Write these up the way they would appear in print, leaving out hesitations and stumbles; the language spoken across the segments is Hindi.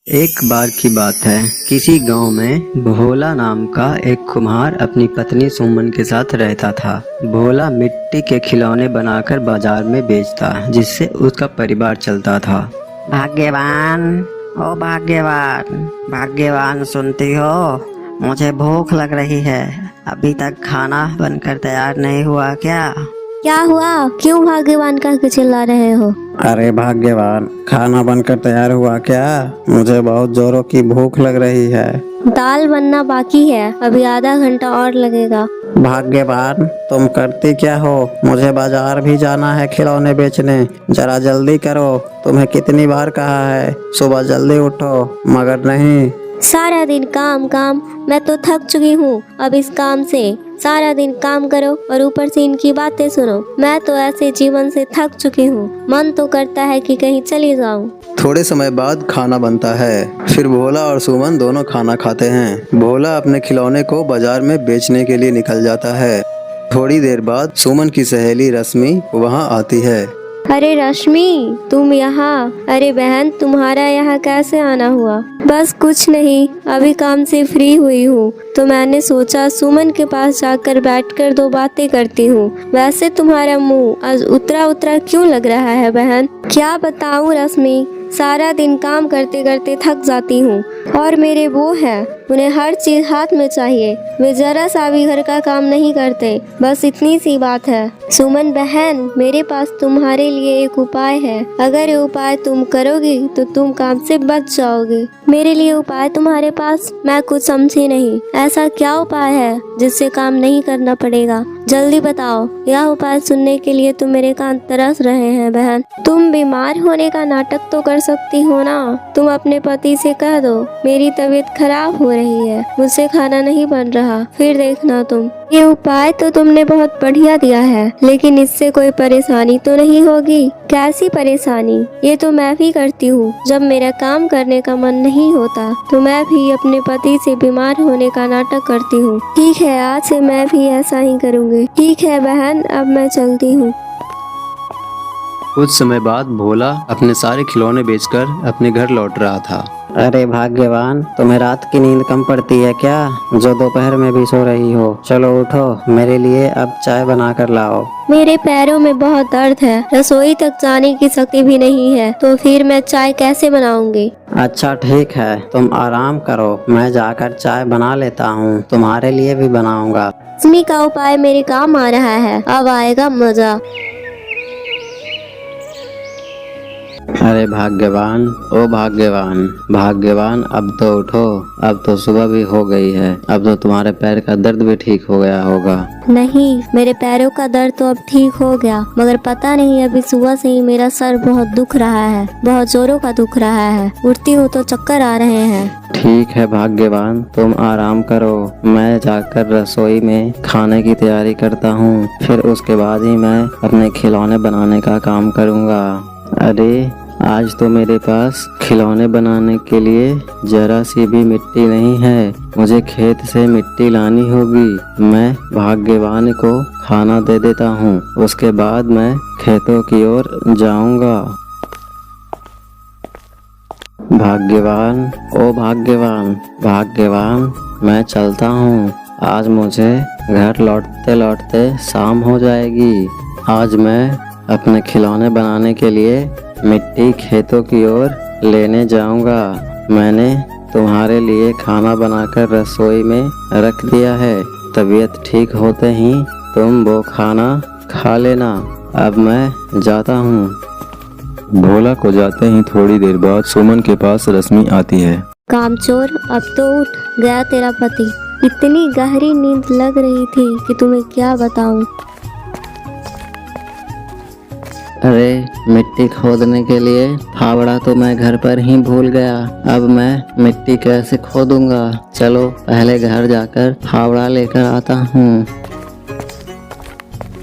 एक बार की बात है, किसी गांव में भोला नाम का एक कुम्हार अपनी पत्नी सुमन के साथ रहता था। भोला मिट्टी के खिलौने बनाकर बाजार में बेचता, जिससे उसका परिवार चलता था। भाग्यवान, ओ भाग्यवान, भाग्यवान सुनती हो? मुझे भूख लग रही है। अभी तक खाना बनकर तैयार नहीं हुआ क्या? क्या हुआ? क्यों भाग्यवान कह के चिल्ला रहे हो? अरे भाग्यवान, खाना बनकर तैयार हुआ क्या? मुझे बहुत जोरों की भूख लग रही है। दाल बनना बाकी है, अभी आधा घंटा और लगेगा। भाग्यवान, तुम करती क्या हो? मुझे बाजार भी जाना है खिलौने बेचने। जरा जल्दी करो। तुम्हें कितनी बार कहा है सुबह जल्दी उठो, मगर नहीं। सारा दिन काम काम, मैं तो थक चुकी हूँ अब इस काम से। सारा दिन काम करो और ऊपर से इनकी बातें सुनो। मैं तो ऐसे जीवन से थक चुकी हूँ। मन तो करता है कि कहीं चली जाऊँ। थोड़े समय बाद खाना बनता है। फिर भोला और सुमन दोनों खाना खाते हैं। भोला अपने खिलौने को बाजार में बेचने के लिए निकल जाता है। थोड़ी देर बाद सुमन की सहेली रश्मि वहाँ आती है। अरे रश्मि, तुम यहाँ? अरे बहन, तुम्हारा यहाँ कैसे आना हुआ? बस कुछ नहीं, अभी काम से फ्री हुई हूँ तो मैंने सोचा सुमन के पास जाकर बैठकर दो बातें करती हूँ। वैसे तुम्हारा मुंह आज उतरा उतरा क्यों लग रहा है बहन? क्या बताऊँ रश्मि, सारा दिन काम करते करते थक जाती हूँ। और मेरे वो हैं, उन्हें हर चीज हाथ में चाहिए। वे जरा सा भी घर का काम नहीं करते। बस इतनी सी बात है। सुमन बहन, मेरे पास तुम्हारे लिए एक उपाय है। अगर ये उपाय तुम करोगी तो तुम काम से बच जाओगे। मेरे लिए उपाय तुम्हारे पास? मैं कुछ समझी नहीं। ऐसा क्या उपाय है जिससे काम नहीं करना पड़ेगा? जल्दी बताओ। यह उपाय सुनने के लिए तो मेरे कान तरस रहे हैं बहन। तुम बीमार होने का नाटक तो कर सकती हो ना। तुम अपने पति से कह दो मेरी तबीयत खराब हो रही है, मुझसे खाना नहीं बन रहा, फिर देखना तुम। ये उपाय तो तुमने बहुत बढ़िया दिया है, लेकिन इससे कोई परेशानी तो नहीं होगी? कैसी परेशानी? ये तो मैं भी करती हूँ। जब मेरा काम करने का मन नहीं होता तो मैं भी अपने पति से बीमार होने का नाटक करती हूँ। ठीक है, आज से मैं भी ऐसा ही करूँगी। ठीक है बहन, अब मैं चलती हूँ। कुछ समय बाद भोला अपने सारे खिलौने बेचकर अपने घर लौट रहा था। अरे भाग्यवान, तुम्हें रात की नींद कम पड़ती है क्या, जो दोपहर में भी सो रही हो? चलो उठो, मेरे लिए अब चाय बना कर लाओ। मेरे पैरों में बहुत दर्द है, रसोई तक जाने की शक्ति भी नहीं है, तो फिर मैं चाय कैसे बनाऊंगी? अच्छा ठीक है, तुम आराम करो, मैं जाकर चाय बना लेता हूँ। तुम्हारे लिए भी बनाऊंगा। रश्मि का उपाय मेरे काम आ रहा है, अब आएगा मजा। अरे भाग्यवान, ओ भाग्यवान, भाग्यवान, अब तो उठो। अब तो सुबह भी हो गई है। अब तो तुम्हारे पैर का दर्द भी ठीक हो गया होगा। नहीं, मेरे पैरों का दर्द तो अब ठीक हो गया, मगर पता नहीं अभी सुबह से ही मेरा सर बहुत दुख रहा है, बहुत जोरों का दुख रहा है। उठती हूँ तो चक्कर आ रहे हैं। ठीक है भाग्यवान, तुम आराम करो। मैं जाकर रसोई में खाने की तैयारी करता हूँ, फिर उसके बाद ही मैं अपने खिलौने बनाने का काम करूँगा। अरे आज तो मेरे पास खिलौने बनाने के लिए जरा सी भी मिट्टी नहीं है। मुझे खेत से मिट्टी लानी होगी। मैं भाग्यवान को खाना दे देता हूँ, उसके बाद मैं खेतों की ओर जाऊंगा। भाग्यवान, ओ भाग्यवान, भाग्यवान, मैं चलता हूँ। आज मुझे घर लौटते लौटते शाम हो जाएगी। आज मैं अपने खिलौने बनाने के लिए मिट्टी खेतों की ओर लेने जाऊंगा। मैंने तुम्हारे लिए खाना बनाकर रसोई में रख दिया है। तबीयत ठीक होते ही तुम वो खाना खा लेना। अब मैं जाता हूँ। भोला को जाते ही थोड़ी देर बाद सुमन के पास रश्मि आती है। कामचोर, अब तो उठ गया तेरा पति। इतनी गहरी नींद लग रही थी कि तुम्हें क्या बताऊं। अरे मिट्टी खोदने के लिए फावड़ा तो मैं घर पर ही भूल गया। अब मैं मिट्टी कैसे खोदूंगा? चलो पहले घर जाकर फावड़ा लेकर आता हूँ।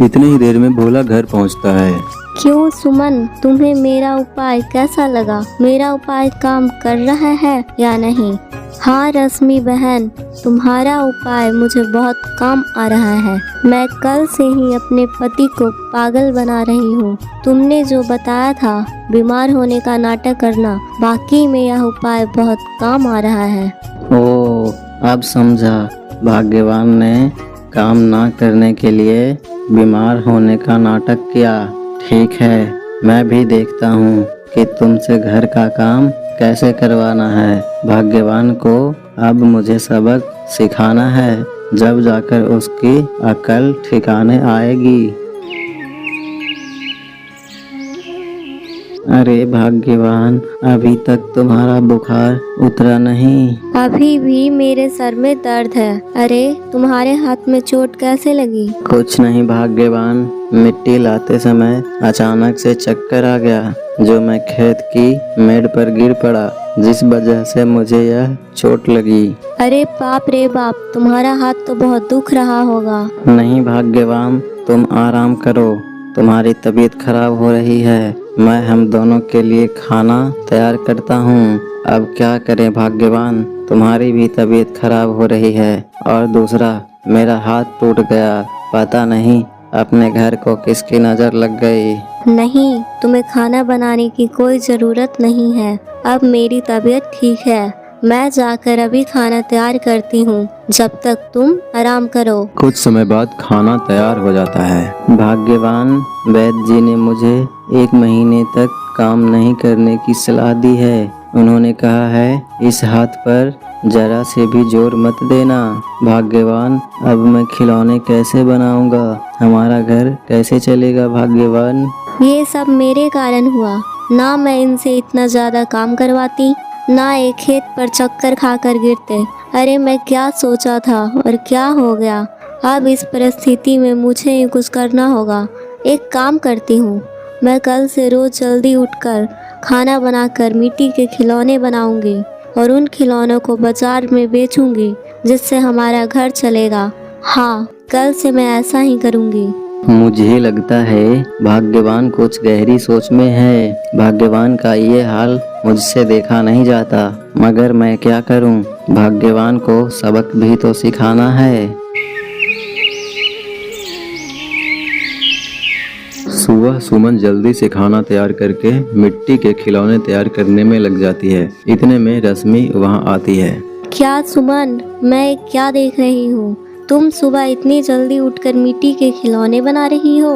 इतनी ही देर में भोला घर पहुंचता है। क्यों सुमन, तुम्हें मेरा उपाय कैसा लगा? मेरा उपाय काम कर रहा है या नहीं? हाँ रश्मि बहन, तुम्हारा उपाय मुझे बहुत काम आ रहा है। मैं कल से ही अपने पति को पागल बना रही हूँ। तुमने जो बताया था बीमार होने का नाटक करना, बाकी में यह उपाय बहुत काम आ रहा है। ओ, अब समझा। भाग्यवान ने काम ना करने के लिए बीमार होने का नाटक किया। ठीक है, मैं भी देखता हूँ कि तुमसे घर का काम कैसे करवाना है। भाग्यवान को अब मुझे सबक सिखाना है, जब जाकर उसकी अकल ठिकाने आएगी। अरे भाग्यवान, अभी तक तुम्हारा बुखार उतरा नहीं। अभी भी मेरे सर में दर्द है। अरे तुम्हारे हाथ में चोट कैसे लगी? कुछ नहीं भाग्यवान, मिट्टी लाते समय अचानक से चक्कर आ गया, जो मैं खेत की मेड़ पर गिर पड़ा, जिस वजह से मुझे यह चोट लगी। अरे बाप रे बाप, तुम्हारा हाथ तो बहुत दुख रहा होगा। नहीं भाग्यवान, तुम आराम करो, तुम्हारी तबीयत खराब हो रही है। मैं हम दोनों के लिए खाना तैयार करता हूँ। अब क्या करें भाग्यवान, तुम्हारी भी तबीयत खराब हो रही है, और दूसरा मेरा हाथ टूट गया। पता नहीं अपने घर को किसकी नजर लग गई। नहीं, तुम्हें खाना बनाने की कोई जरूरत नहीं है। अब मेरी तबीयत ठीक है। मैं जाकर अभी खाना तैयार करती हूँ, जब तक तुम आराम करो। कुछ समय बाद खाना तैयार हो जाता है। भाग्यवान, वैद्य जी ने मुझे 1 महीने तक काम नहीं करने की सलाह दी है। उन्होंने कहा है इस हाथ पर जरा से भी जोर मत देना। भाग्यवान, अब मैं खिलौने कैसे बनाऊंगा? हमारा घर कैसे चलेगा भाग्यवान? ये सब मेरे कारण हुआ। ना मैं इनसे इतना ज्यादा काम करवाती, ना एक खेत पर चक्कर खाकर गिरते। अरे मैं क्या सोचा था और क्या हो गया। अब इस परिस्थिति में मुझे ही कुछ करना होगा। एक काम करती हूँ, मैं कल से रोज जल्दी उठकर खाना बनाकर मिट्टी के खिलौने बनाऊंगी और उन खिलौनों को बाजार में बेचूंगी, जिससे हमारा घर चलेगा। हाँ, कल से मैं ऐसा ही करूंगी। मुझे लगता है भाग्यवान कुछ गहरी सोच में है। भाग्यवान का ये हाल मुझसे देखा नहीं जाता, मगर मैं क्या करूं? भाग्यवान को सबक भी तो सिखाना है। सुबह सुमन जल्दी से खाना तैयार करके मिट्टी के खिलौने तैयार करने में लग जाती है। इतने में रश्मि वहां आती है। क्या सुमन, मैं क्या देख रही हूँ? तुम सुबह इतनी जल्दी उठकर मिट्टी के खिलौने बना रही हो।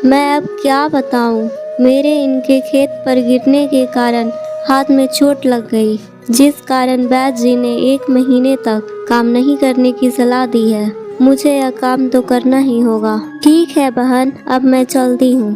मैं अब क्या बताऊँ, मेरे इनके खेत पर गिरने के कारण हाथ में चोट लग गई, जिस कारण वैद्य जी ने 1 महीने तक काम नहीं करने की सलाह दी है। मुझे यह काम तो करना ही होगा। ठीक है बहन, अब मैं चलती हूँ।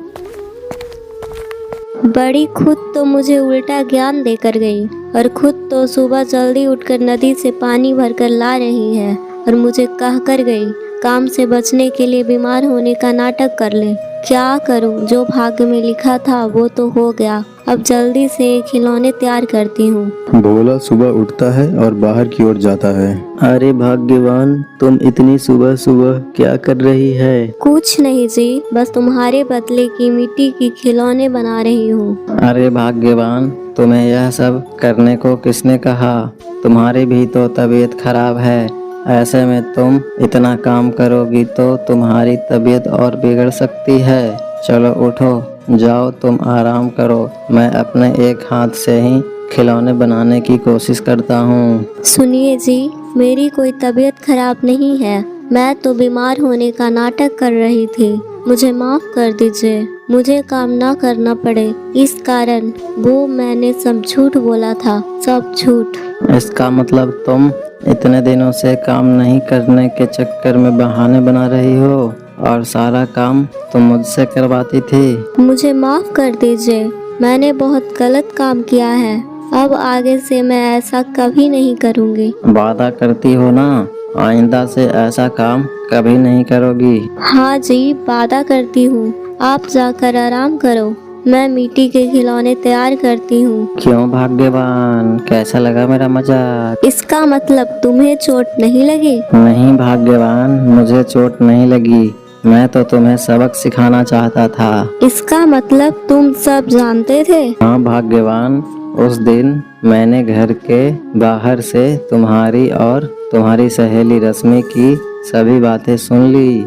बड़ी खुद तो मुझे उल्टा ज्ञान देकर गई, और खुद तो सुबह जल्दी उठकर नदी से पानी भरकर ला रही है, और मुझे कह कर गई काम से बचने के लिए बीमार होने का नाटक कर ले। क्या करूं, जो भाग्य में लिखा था वो तो हो गया। अब जल्दी से खिलौने तैयार करती हूँ। भोला सुबह उठता है और बाहर की ओर जाता है। अरे भाग्यवान, तुम इतनी सुबह सुबह क्या कर रही है? कुछ नहीं जी, बस तुम्हारे बदले की मिट्टी की खिलौने बना रही हूँ। अरे भाग्यवान, तुम्हें यह सब करने को किसने कहा? तुम्हारी भी तो तबीयत खराब है। ऐसे में तुम इतना काम करोगी तो तुम्हारी तबीयत और बिगड़ सकती है। चलो उठो, जाओ तुम आराम करो। मैं अपने एक हाथ से ही खिलौने बनाने की कोशिश करता हूँ। सुनिए जी, मेरी कोई तबीयत खराब नहीं है। मैं तो बीमार होने का नाटक कर रही थी। मुझे माफ कर दीजिए। मुझे काम ना करना पड़े, इस कारण वो मैंने सब झूठ बोला था, सब झूठ। इसका मतलब तुम इतने दिनों से काम नहीं करने के चक्कर में बहाने बना रही हो, और सारा काम तुम मुझसे करवाती थी। मुझे माफ कर दीजिए, मैंने बहुत गलत काम किया है। अब आगे से मैं ऐसा कभी नहीं करूँगी। वादा करती हो ना, आइंदा से ऐसा काम कभी नहीं करोगी? हाँ जी, वादा करती हूँ। आप जाकर आराम करो, मैं मिट्टी के खिलौने तैयार करती हूँ। क्यों भाग्यवान, कैसा लगा मेरा मजाक? इसका मतलब तुम्हें चोट नहीं लगी? नहीं भाग्यवान, मुझे चोट नहीं लगी। मैं तो तुम्हें सबक सिखाना चाहता था। इसका मतलब तुम सब जानते थे? हाँ भाग्यवान, उस दिन मैंने घर के बाहर से तुम्हारी और तुम्हारी सहेली रश्मि की सभी बातें सुन ली।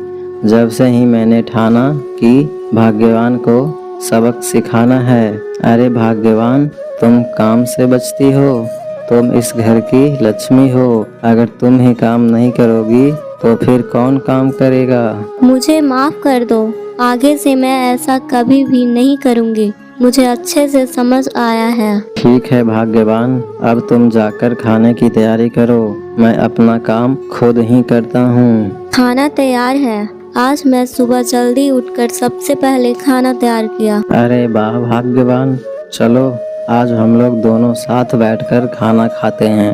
जब से ही मैंने ठाना कि भाग्यवान को सबक सिखाना है। अरे भाग्यवान, तुम काम से बचती हो, तुम इस घर की लक्ष्मी हो। अगर तुम ही काम नहीं करोगी तो फिर कौन काम करेगा? मुझे माफ कर दो, आगे से मैं ऐसा कभी भी नहीं करूँगी। मुझे अच्छे से समझ आया है। ठीक है भाग्यवान, अब तुम जाकर खाने की तैयारी करो। मैं अपना काम खुद ही करता हूँ। खाना तैयार है। आज मैं सुबह जल्दी उठकर सबसे पहले खाना तैयार किया। अरे वाह भाग्यवान, चलो आज हम लोग दोनों साथ बैठकर खाना खाते हैं।